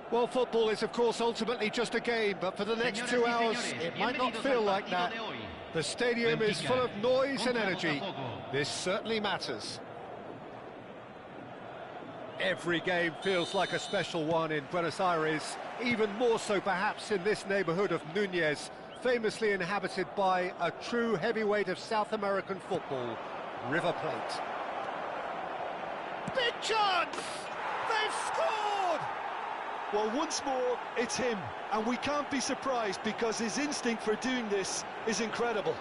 Well, football is, of course, ultimately just a game, but for the next 2 hours, it might not feel like that. The stadium is full of noise and energy. This certainly matters. Every game feels like a special one in Buenos Aires, even more so perhaps in this neighbourhood of Núñez, famously inhabited by a true heavyweight of South American football, River Plate. Big chance! They've scored! Well, once more, it's him, and we can't be surprised because his instinct for doing this is incredible.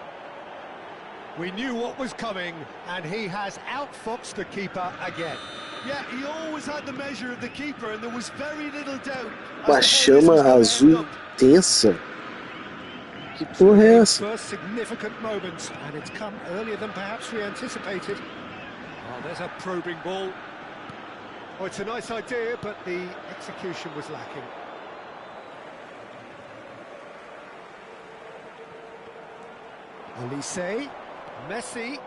We knew what was coming, and he has outfoxed the keeper again. Yeah, he always had the measure of the keeper, and there was very little doubt. Uma chama azul intensa. Que porra é essa? First significant moment, and it's come earlier than perhaps we anticipated. Oh, there's a probing ball. Oh, it's a nice idea, but the execution was lacking. Olise, Messi.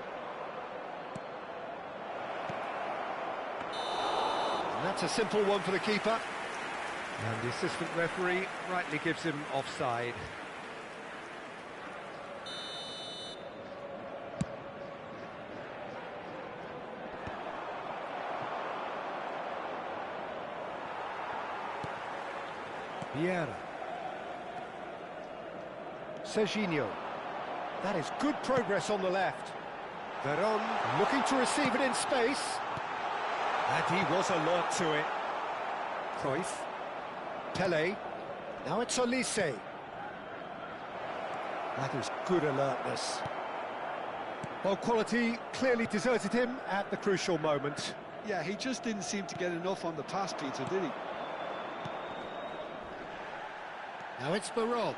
And that's a simple one for the keeper. And the assistant referee rightly gives him offside. Vieira. Serginho. That is good progress on the left. Veron looking to receive it in space. And he was alert to it. Cruyff. Pelé. Now it's Olise. That is good alertness. Well, quality clearly deserted him at the crucial moment. Yeah, he just didn't seem to get enough on the pass, Peter, did he? Now it's Veron.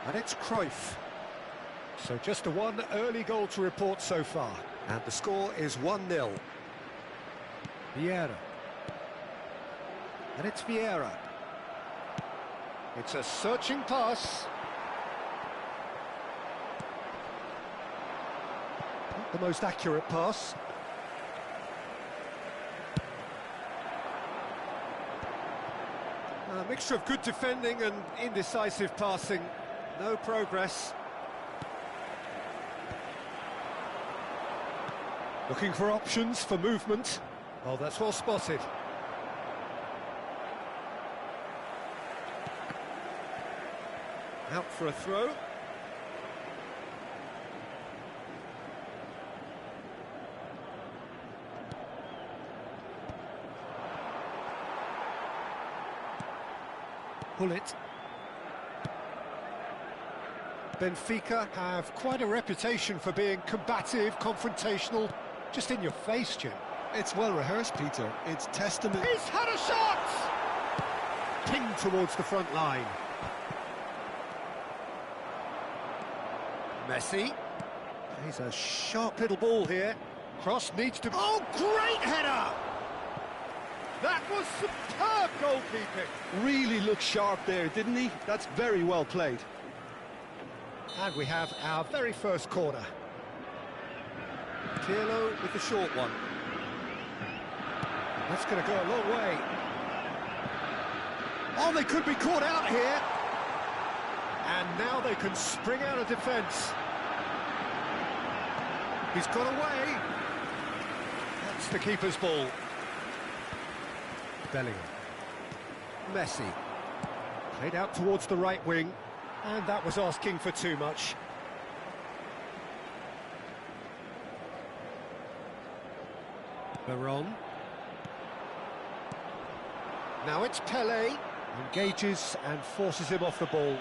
And it's Cruyff. So just a one early goal to report so far. And the score is 1-0. Vieira. And it's Vieira. It's a searching pass. Not the most accurate pass. A mixture of good defending and indecisive passing. No progress. Looking for options for movement. Oh, that's well spotted. Out for a throw. Pull it. Benfica have quite a reputation for being combative, confrontational, just in your face, Jim. It's well rehearsed, Peter. It's testament. He's had a shot! Pinged towards the front line. Messi. He's a sharp little ball here. Cross needs to... Oh, great header! That was superb goalkeeping. Really looked sharp there, didn't he? That's very well played. And we have our very first corner. Pirlo with the short one. That's going to go a long way. Oh, they could be caught out here. And now they can spring out of defence. He's got away. That's the keeper's ball. Bellingham. Messi. Played out towards the right wing. And that was asking for too much. Veron. Now it's Pelé. Engages and forces him off the ball.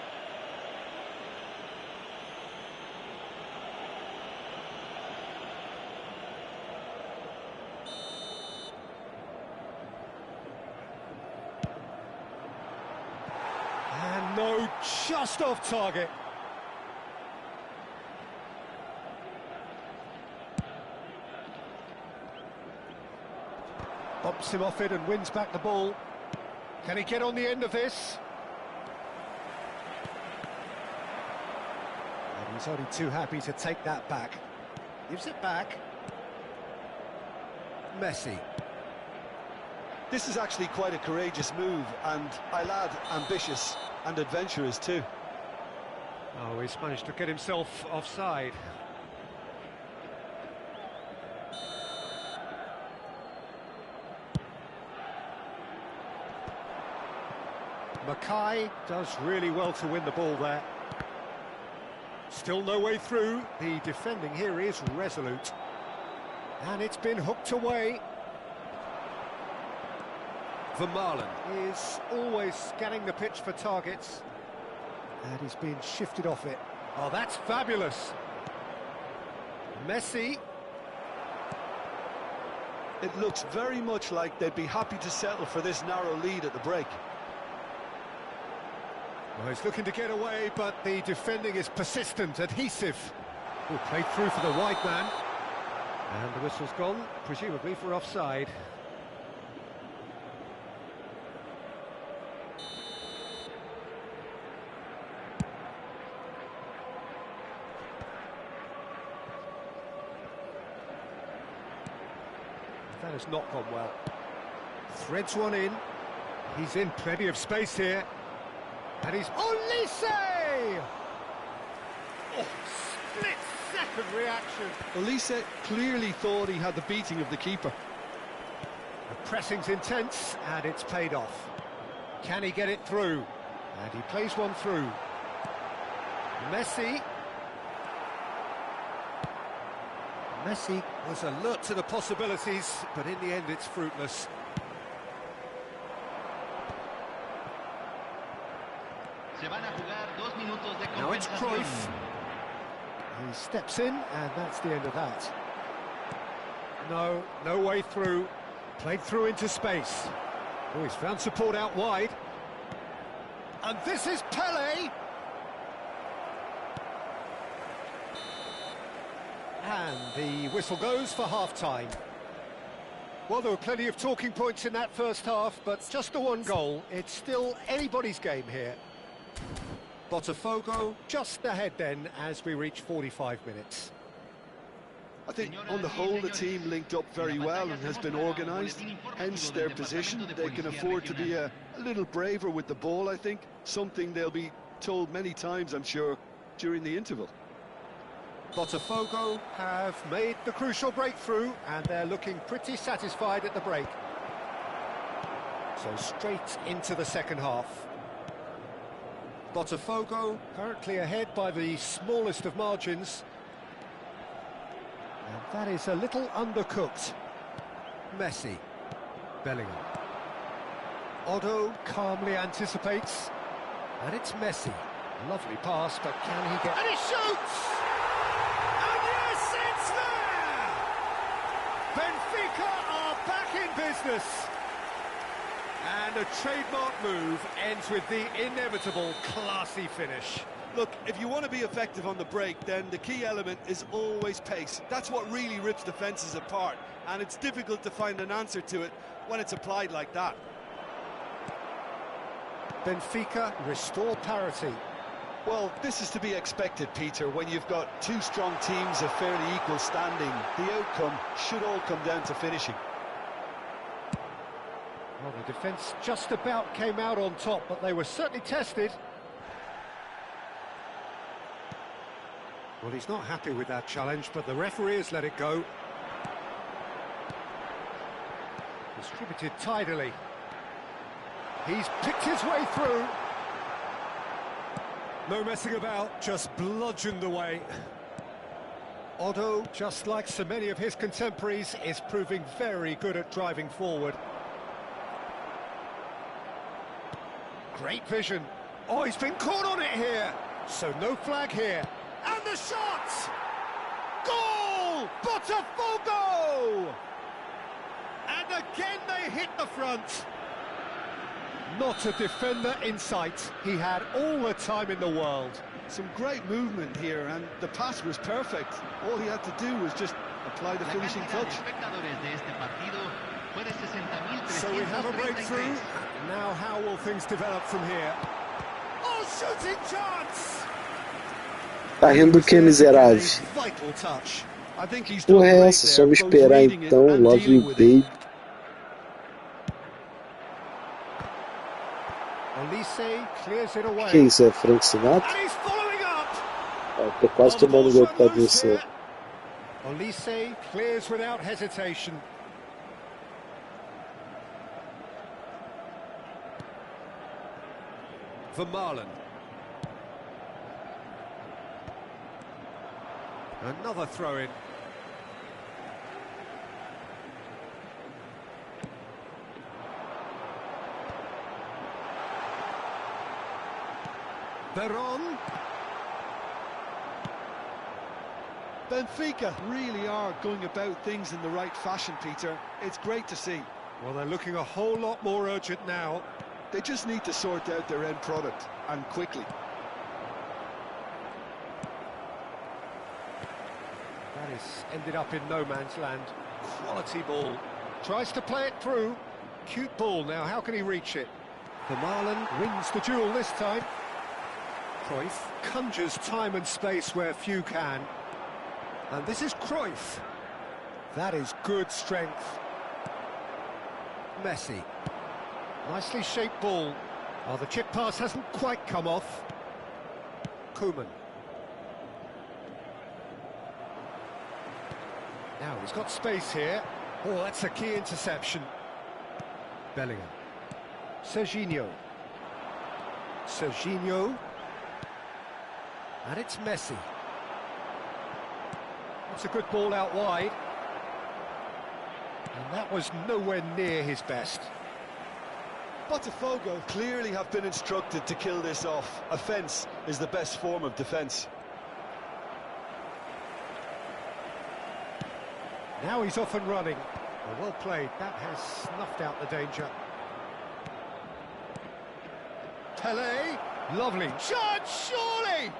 And no, just off target. Bumps him off it and wins back the ball. Can he get on the end of this? And he's only too happy to take that back. Gives it back. Messi. This is actually quite a courageous move, and I'll add ambitious and adventurous too. Oh, he's managed to get himself offside. Mackay does really well to win the ball there. Still no way through. The defending here is resolute. And it's been hooked away. Vermaelen is always scanning the pitch for targets. And he's been shifted off it. Oh, that's fabulous. Messi. It looks very much like they'd be happy to settle for this narrow lead at the break. Well, he's looking to get away, but the defending is persistent, adhesive. Oh, played through for the wide man. And the whistle's gone, presumably for offside. That has not gone well. Threads one in. He's in plenty of space here. And he's... Olise! Oh, split-second reaction. Olise clearly thought he had the beating of the keeper. The pressing's intense, and it's paid off. Can he get it through? And he plays one through. Messi. Messi was alert to the possibilities, but in the end it's fruitless. Now it's Cruyff. He steps in, and that's the end of that. No way through. Played through into space. Oh, he's found support out wide. And this is Pele. And the whistle goes for half-time. Well, there were plenty of talking points in that first half, but just the one goal. It's still anybody's game here. Botafogo just ahead then as we reach 45 minutes. I think on the whole the team linked up very well and has been organised, hence their position. They can afford to be a little braver with the ball, I think. Something they'll be told many times, I'm sure, during the interval. Botafogo have made the crucial breakthrough and they're looking pretty satisfied at the break. So straight into the second half. Botafogo currently ahead by the smallest of margins. And that is a little undercooked. Messi. Bellingham. Otto calmly anticipates. And it's Messi. Lovely pass, but can he get... And he shoots! And yes, it's there! Benfica are back in business. And a trademark move ends with the inevitable classy finish. Look, if you want to be effective on the break, then the key element is always pace. That's what really rips defences apart, and it's difficult to find an answer to it when it's applied like that. Benfica restore parity. Well, this is to be expected, Peter, when you've got two strong teams of fairly equal standing. The outcome should all come down to finishing. Well, the defence just about came out on top, but they were certainly tested. Well, he's not happy with that challenge, but the referee has let it go. Distributed tidily. He's picked his way through. No messing about, just bludgeoned away. Otto, just like so many of his contemporaries, is proving very good at driving forward. Great vision. Oh, he's been caught on it here. So no flag here. And the shot! Goal! Botafogo! And again they hit the front. Not a defender in sight. He had all the time in the world. Some great movement here, and the pass was perfect. All he had to do was just apply the finishing touch. So we have a breakthrough. Now how will things develop from here? Oh, shooting chance! Tá rindo do que, miserável? Vital touch. I think he's Porra done é great essa? there, Só me both esperar reading it então, and love dealing you, with it. baby. Clears it away. Que isso, é Frank Sinatra? And he's following up. Tô quase Oh, the tomando ball's gol run por causa loose disso. here. Olise clears without hesitation. Vermaelen. Another throw-in. Veron. Benfica really are going about things in the right fashion, Peter. It's great to see. Well, they're looking a whole lot more urgent now. They just need to sort out their end product, and quickly. That is ended up in no man's land. Quality ball. Tries to play it through. Cute ball now, how can he reach it? Vermaelen wins the duel this time. Cruyff conjures time and space where few can. And this is Cruyff. That is good strength. Messi. Nicely shaped ball. Oh, the chip pass hasn't quite come off. Koeman. Now he's got space here. Oh, that's a key interception. Bellingham. Serginho. Serginho. And it's Messi. That's a good ball out wide. And that was nowhere near his best. Botafogo clearly have been instructed to kill this off. Offence is the best form of defence. Now he's off and running. Well played, that has snuffed out the danger. Pele, lovely. Shot, surely!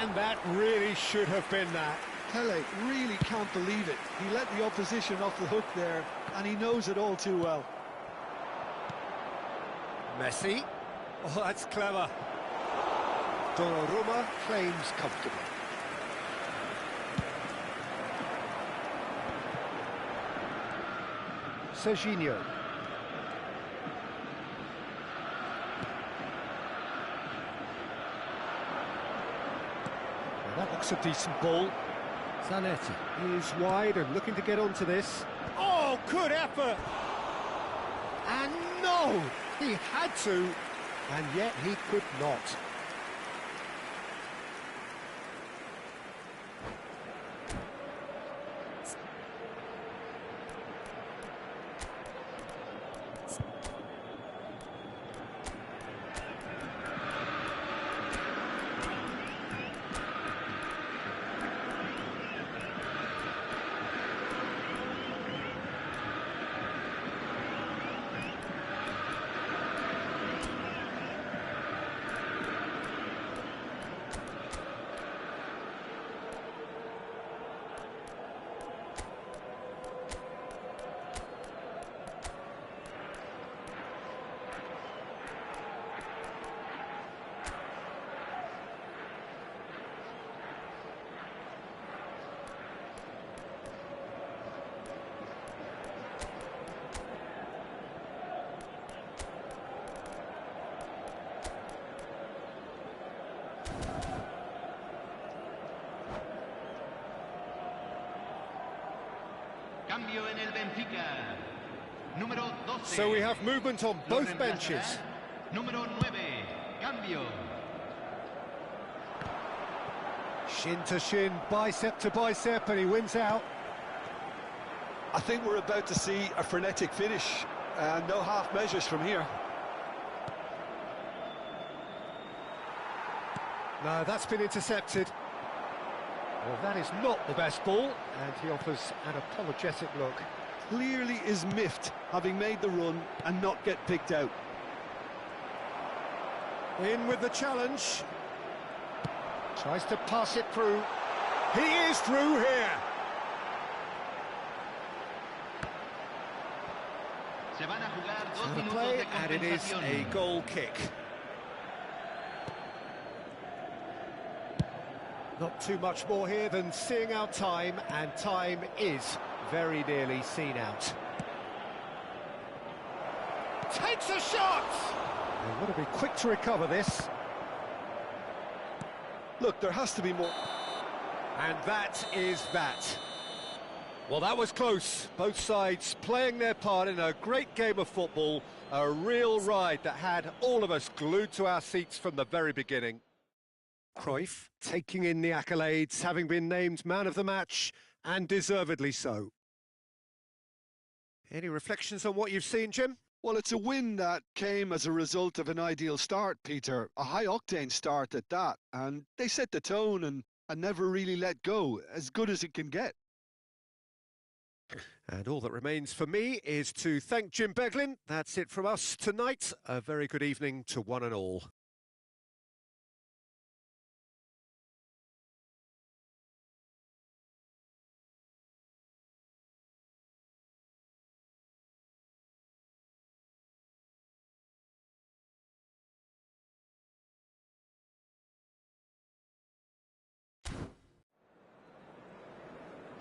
And that really should have been that. Pele really can't believe it. He let the opposition off the hook there, and he knows it all too well. Messi. Oh, that's clever. Donnarumma claims comfortably. Serginho. Well, that looks a decent ball. Zanetti is wide and looking to get onto this. Oh, good effort! And no! He had to, and yet he could not. So we have movement on both benches. Número 9, cambio. Shin to shin, bicep to bicep, and he wins out. I think we're about to see a frenetic finish, and no half measures from here. No, that's been intercepted. Well, that is not the best ball, and he offers an apologetic look. Clearly is miffed, having made the run and not get picked out. In with the challenge. Tries to pass it through. He is through here. To the play, and it is a goal kick. Not too much more here than seeing out time, and time is very nearly seen out. Takes a shot! They've got to be quick to recover this. Look, there has to be more. And that is that. Well, that was close. Both sides playing their part in a great game of football. A real ride that had all of us glued to our seats from the very beginning. Cruyff taking in the accolades, having been named man of the match, and deservedly so. Any reflections on what you've seen, Jim? Well, it's a win that came as a result of an ideal start, Peter. A high-octane start at that. And they set the tone and never really let go, as good as it can get. And all that remains for me is to thank Jim Beglin. That's it from us tonight. A very good evening to one and all.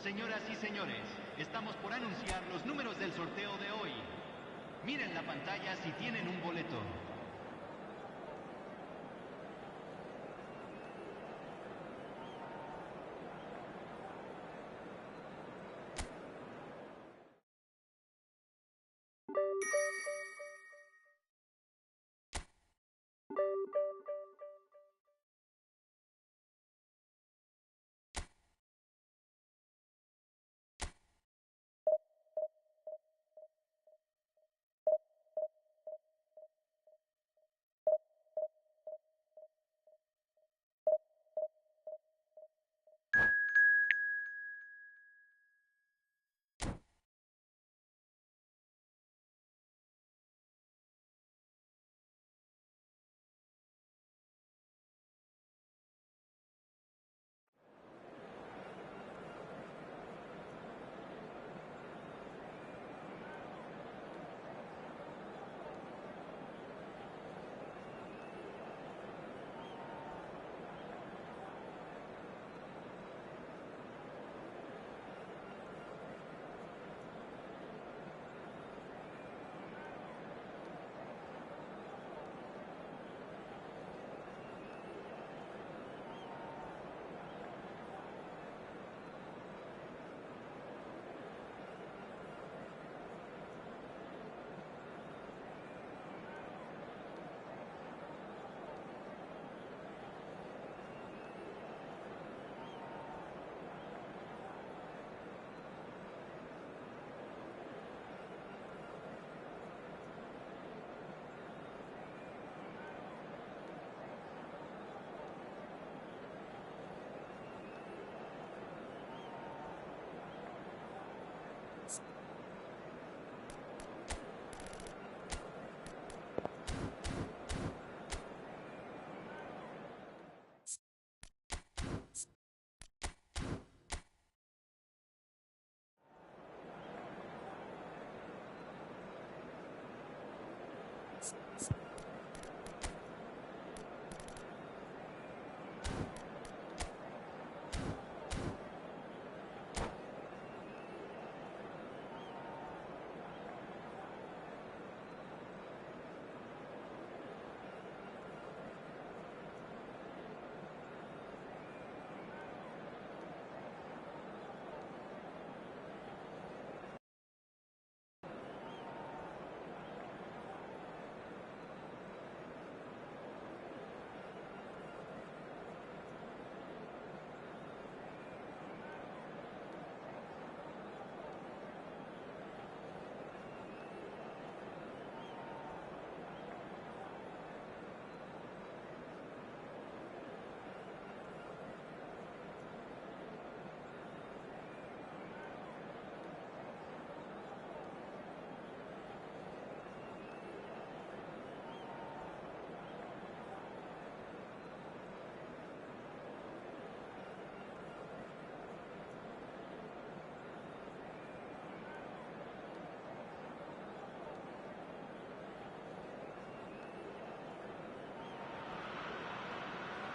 Señoras y señores, estamos por anunciar los números del sorteo de hoy. Miren la pantalla si tienen un boleto.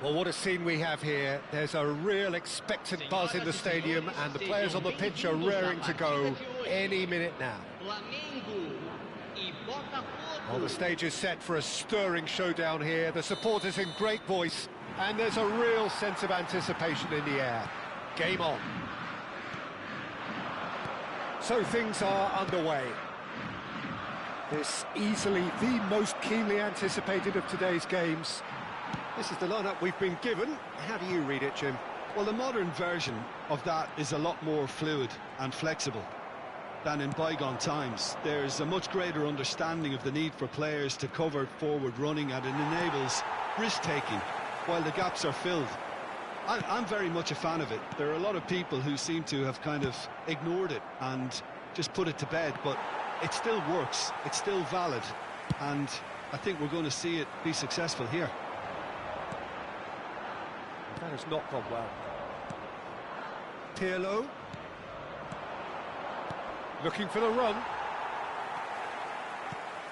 Well, what a scene we have here. There's a real expectant buzz in the stadium and the players on the pitch are raring to go any minute now. Flamengo e Well, the stage is set for a stirring showdown here. The supporters in great voice, and there's a real sense of anticipation in the air. Game on. So things are underway. This easily the most keenly anticipated of today's games. This is the lineup we've been given. How do you read it, Jim? Well, the modern version of that is a lot more fluid and flexible than in bygone times. There's a much greater understanding of the need for players to cover forward running, and it enables risk-taking while the gaps are filled. I'm very much a fan of it. There are a lot of people who seem to have kind of ignored it and just put it to bed, but it still works, it's still valid, and I think we're going to see it be successful here. That has not gone well. Pirlo. Looking for the run.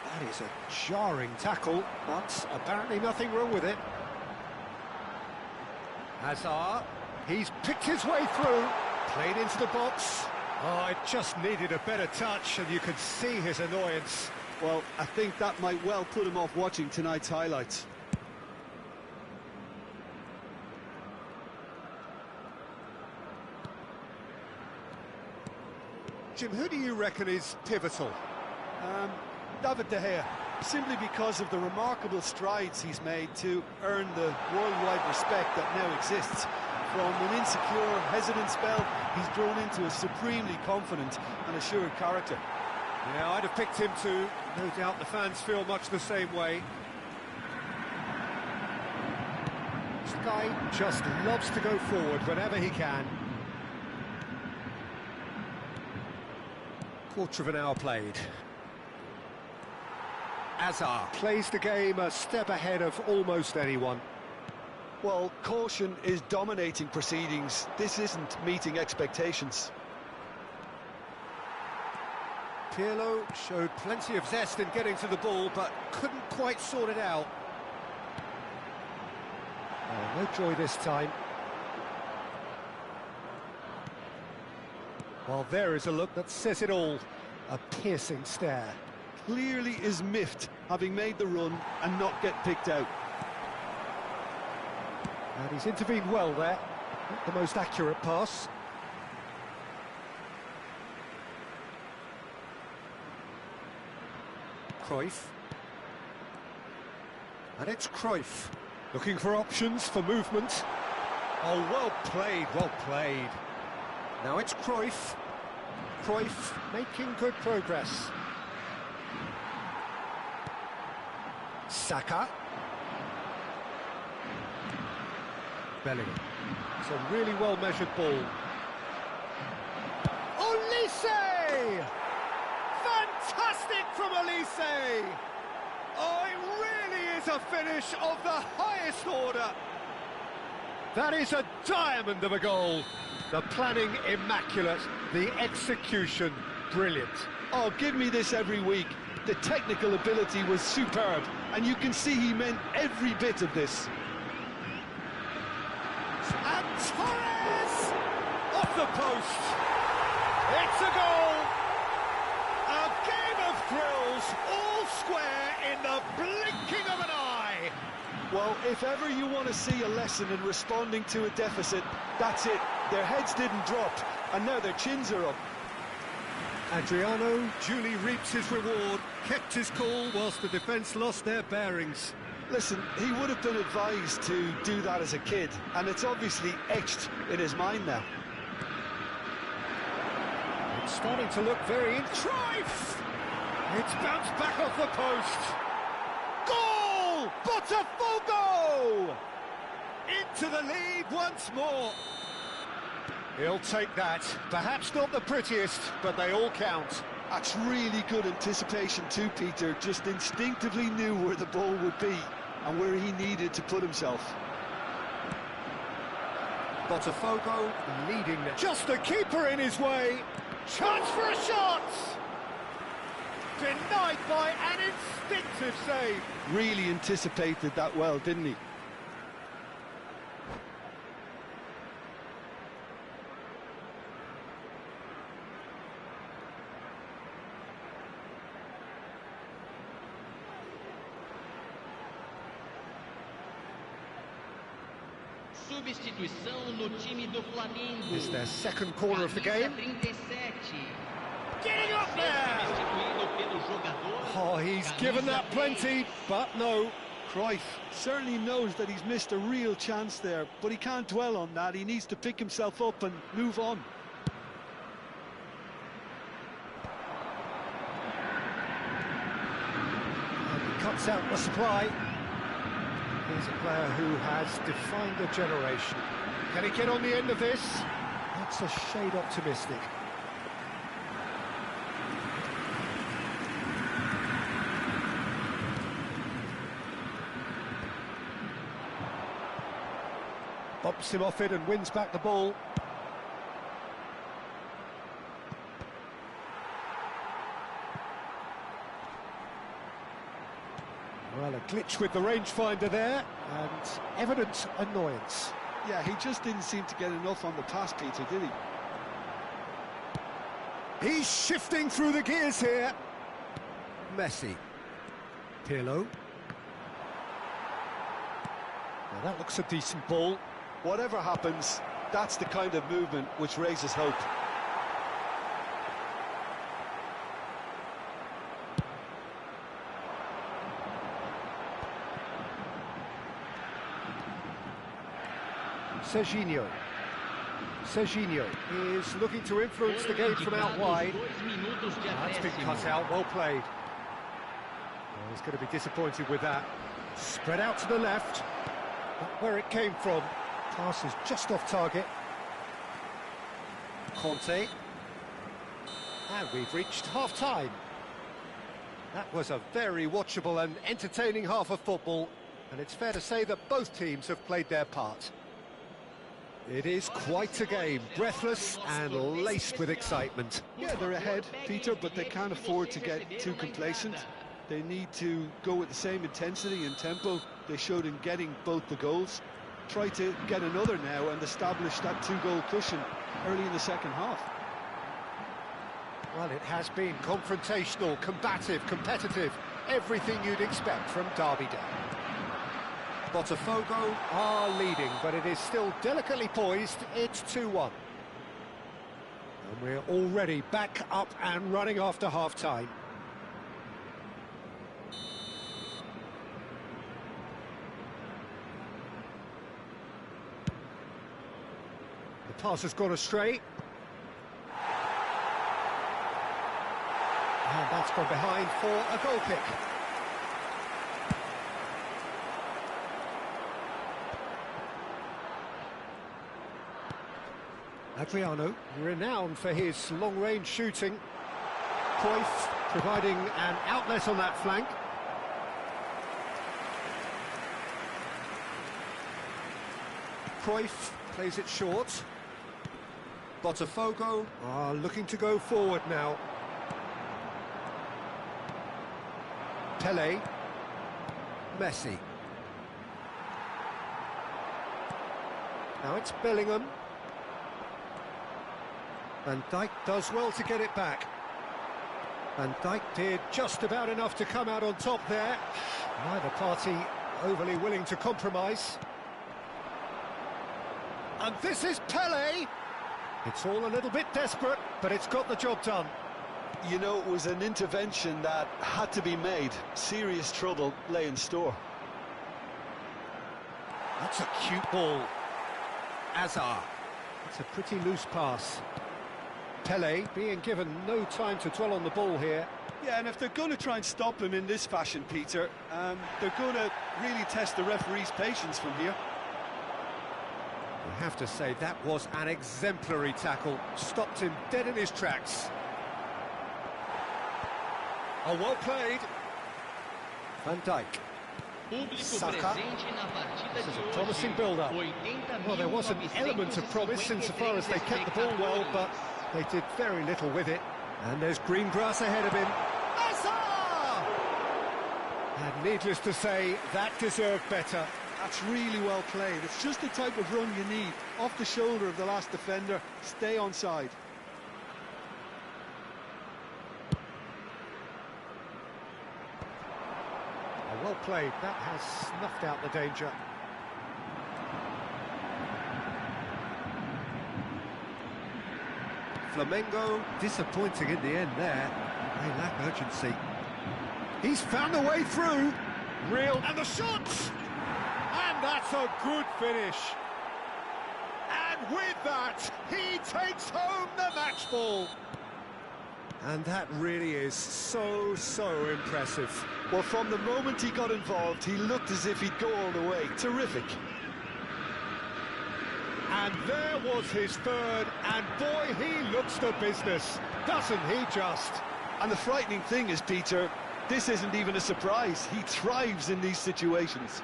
That is a jarring tackle, but apparently nothing wrong with it. Hazard. He's picked his way through. Played into the box. Oh, it just needed a better touch, and you could see his annoyance. Well, I think that might well put him off watching tonight's highlights. Jim, who do you reckon is pivotal? David De Gea, simply because of the remarkable strides he's made to earn the worldwide respect that now exists. From an insecure, hesitant spell, he's grown into a supremely confident and assured character. Yeah, I'd have picked him too. No doubt the fans feel much the same way. This guy just loves to go forward whenever he can. Quarter of an hour played. Hazard plays the game a step ahead of almost anyone. Well, caution is dominating proceedings. This isn't meeting expectations. Pirlo showed plenty of zest in getting to the ball, but couldn't quite sort it out. Oh, no joy this time. Well, there is a look that says it all. A piercing stare. Clearly is miffed, having made the run and not get picked out. And he's intervened well there. Not the most accurate pass. Cruyff. And it's Cruyff. Looking for options for movement. Oh, well played, well played. Now it's Cruyff. Cruyff making good progress. Saka. Bellingham. It's a really well-measured ball. Olise! Fantastic from Olise! Oh, it really is a finish of the highest order. That is a diamond of a goal. The planning immaculate, the execution brilliant. Oh, give me this every week. The technical ability was superb, and you can see he meant every bit of this. And Torres! Off the post! It's a goal! A game of thrills, all square in the blinking of an eye! Well, if ever you want to see a lesson in responding to a deficit, that's it. Their heads didn't drop, and now their chins are up. Adriano duly reaps his reward, kept his cool whilst the defence lost their bearings. Listen, he would have been advised to do that as a kid, and it's obviously etched in his mind now. It's starting to look very Cruyff! It's bounced back off the post. Goal! Botafogo! Into the lead once more. He'll take that. Perhaps not the prettiest, but they all count. That's really good anticipation too, Peter. Just instinctively knew where the ball would be and where he needed to put himself. Botafogo leading them. Just the keeper in his way. Chance for a shot! Denied by an instinctive save. Really anticipated that well, didn't he? Substituição no time do Flamengo. It's their second corner of the game. 37. Getting up there! Substituído pelo jogador. Oh, he's given that plenty, but no. Cruyff certainly knows that he's missed a real chance there, but he can't dwell on that. He needs to pick himself up and move on. And he cuts out the supply. He's a player who has defined a generation. Can he get on the end of this? That's a shade optimistic. Bumps him off it and wins back the ball. Well, a glitch with the rangefinder there, and evident annoyance. Yeah, he just didn't seem to get enough on the pass, Peter, did he? He's shifting through the gears here. Messi. Pirlo. Now that looks a decent ball. Whatever happens, that's the kind of movement which raises hope. Serginho is looking to influence the game from out wide. That's been cut out, well played. Well, he's going to be disappointed with that. Spread out to the left. Not where it came from. Pass is just off target. Conte. And we've reached half-time. That was a very watchable and entertaining half of football, and it's fair to say that both teams have played their part. It is quite a game, breathless and laced with excitement. Yeah, they're ahead, Peter, but they can't afford to get too complacent. They need to go with the same intensity and tempo they showed in getting both the goals. Try to get another now and establish that two-goal cushion early in the second half. Well, it has been confrontational, combative, competitive, everything you'd expect from Derby Day. Botafogo are leading, but it is still delicately poised. It's 2-1. And we're already back up and running after half-time. The pass has gone astray. And that's gone behind for a goal kick. Adriano, renowned for his long-range shooting. Cruyff providing an outlet on that flank. Cruyff plays it short. Botafogo are looking to go forward now. Pele. Messi. Now it's Bellingham. Van Dijk does well to get it back. Van Dijk did just about enough to come out on top there. Neither party overly willing to compromise. And this is Pele. It's all a little bit desperate, but it's got the job done. You know, it was an intervention that had to be made. Serious trouble lay in store. That's a cute ball. Azar. It's a pretty loose pass. Pele being given no time to dwell on the ball here. Yeah, and if they're going to try and stop him in this fashion, Peter, they're going to really test the referee's patience from here. I have to say, that was an exemplary tackle. Stopped him dead in his tracks. Oh, well played. Van Dijk. Saka. This is a promising build-up. Well, there was an element of promise insofar as they kept the ball well, but they did very little with it. And there's green grass ahead of him. Azar! And needless to say, that deserved better. That's really well played. It's just the type of run you need. Off the shoulder of the last defender, stay onside. Well played. That has snuffed out the danger. Flamengo disappointing in the end there. They lack urgency. He's found a way through. Real, and the shot! And that's a good finish. And with that, he takes home the match ball. And that really is so impressive. Well, from the moment he got involved, he looked as if he'd go all the way. Terrific. And there was his third, and boy, he looks the business, doesn't he just? And the frightening thing is, Peter, this isn't even a surprise. He thrives in these situations.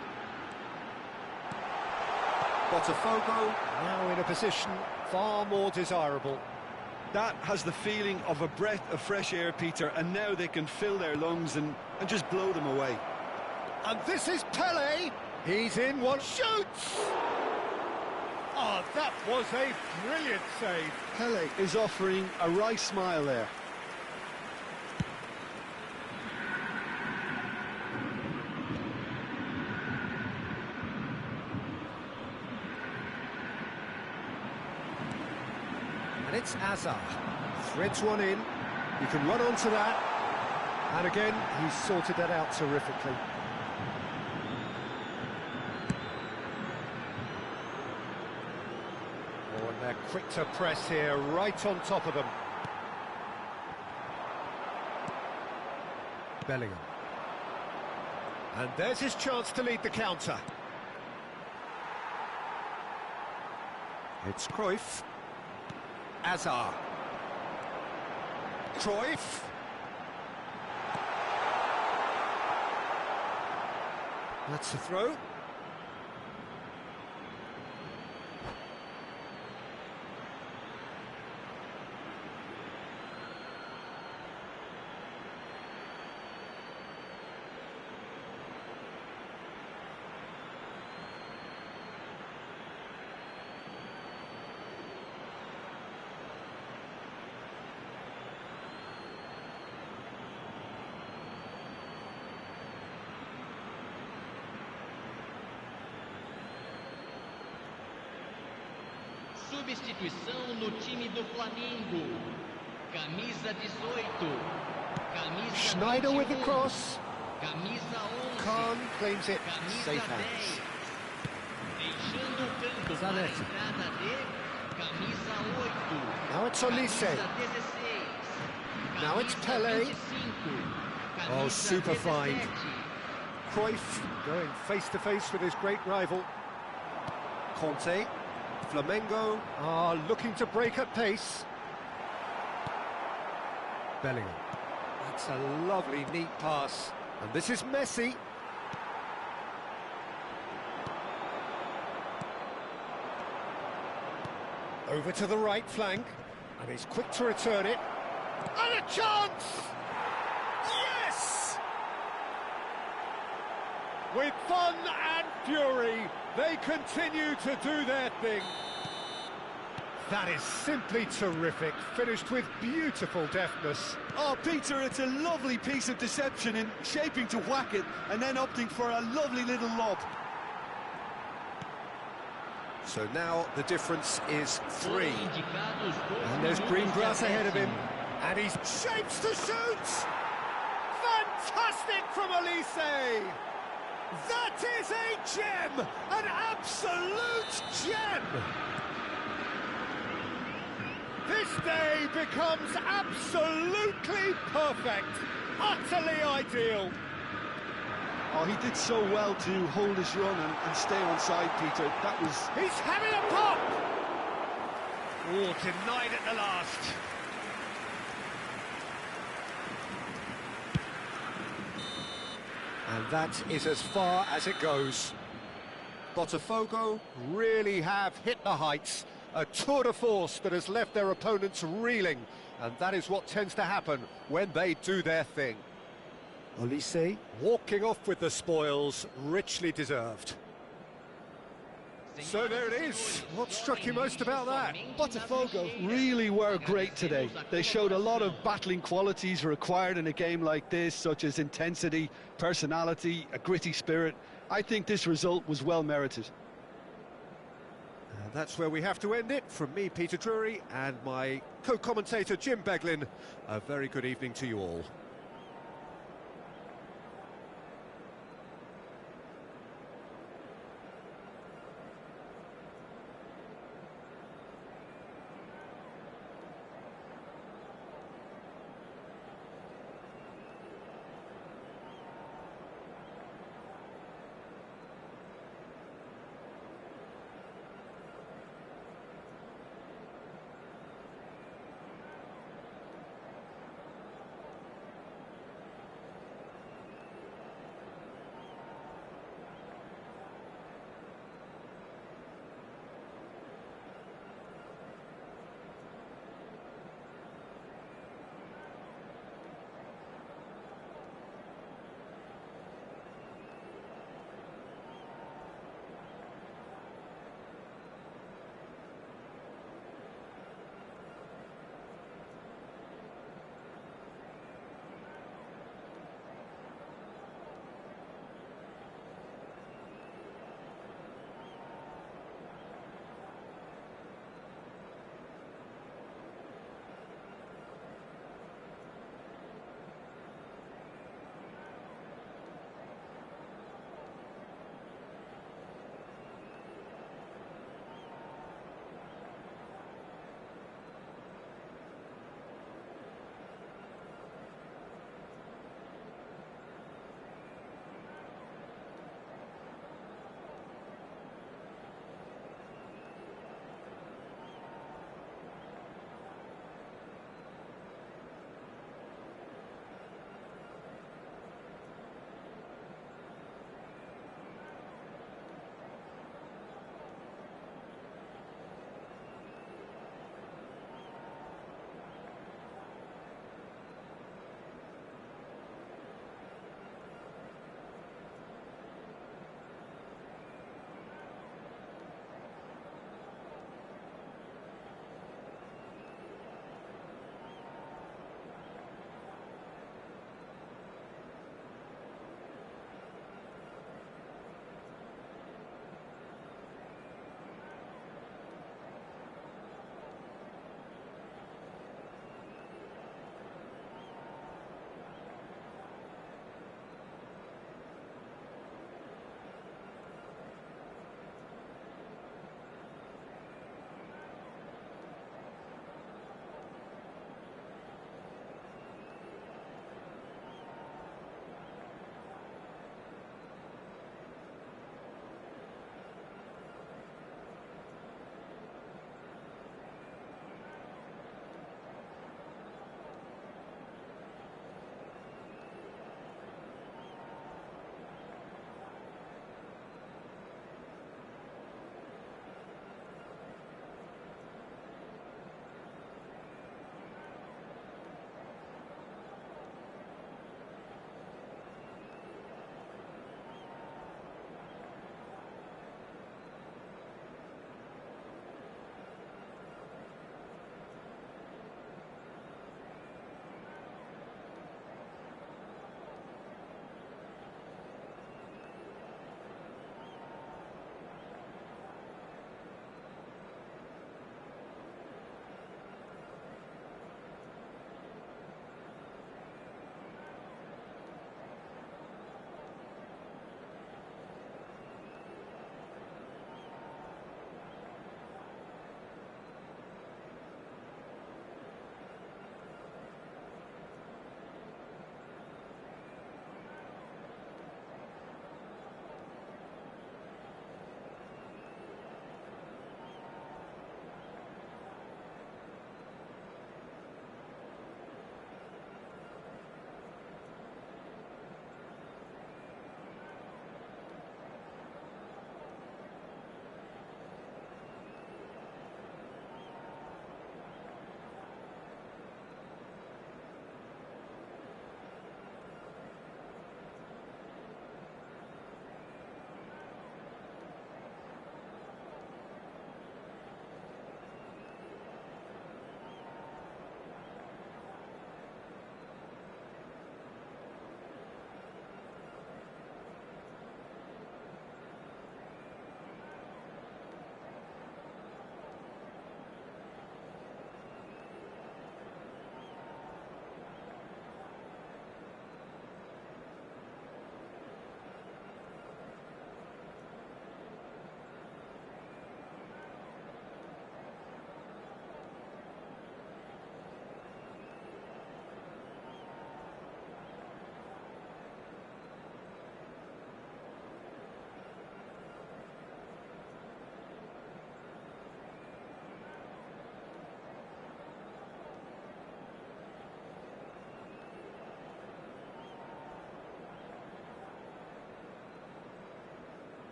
Botafogo now in a position far more desirable. That has the feeling of a breath of fresh air, Peter, and now they can fill their lungs and just blow them away. And this is Pele. He's in one, shoots! Oh, that was a brilliant save. Pele is offering a wry smile there. And it's Hazard. Threads one in. You can run onto that. And again, he's sorted that out terrifically. Oh, and they're quick to press here, right on top of them. Bellingham. And there's his chance to lead the counter. It's Cruyff. Hazard. Cruyff. That's the throw. Substituição no time do Flamengo. Camisa 18. Camisa Schneider 21. with the cross. Camisa 11. Khan claims it. Camisa Safe 10. hands. Deixando o campo para a Zanetti. entrada de camisa 8. Now it's Olise. Camisa 16. Now it's Camisa Pele. 25. Oh, Camisa super find. 17. Cruyff going face to face with his great rival. Conte. Flamengo are looking to break at pace. Bellingham. That's a lovely, neat pass. And this is Messi. Over to the right flank. And he's quick to return it. And a chance! Yes! With fun and fury, they continue to do their thing. That is simply terrific, finished with beautiful deftness. Oh, Peter, it's a lovely piece of deception in shaping to whack it and then opting for a lovely little lob. So now the difference is 3. Indicados 2 And there's minutos green de grass ahead of him. acréscimo. And he shapes to shoot! Fantastic from Olise! That is a gem! An absolute gem! This day becomes absolutely perfect, utterly ideal. Oh, he did so well to hold his run and stay on side, Peter. That was... He's having a pop! Oh, denied at the last. And that is as far as it goes. Botafogo really have hit the heights. A tour de force that has left their opponents reeling. And that is what tends to happen when they do their thing. Olise walking off with the spoils, richly deserved. So there it is. What struck you most about that? Botafogo really were great today. They showed a lot of battling qualities required in a game like this, such as intensity, personality, a gritty spirit. I think this result was well merited. And that's where we have to end it. From me, Peter Drury, and my co-commentator, Jim Beglin. A very good evening to you all.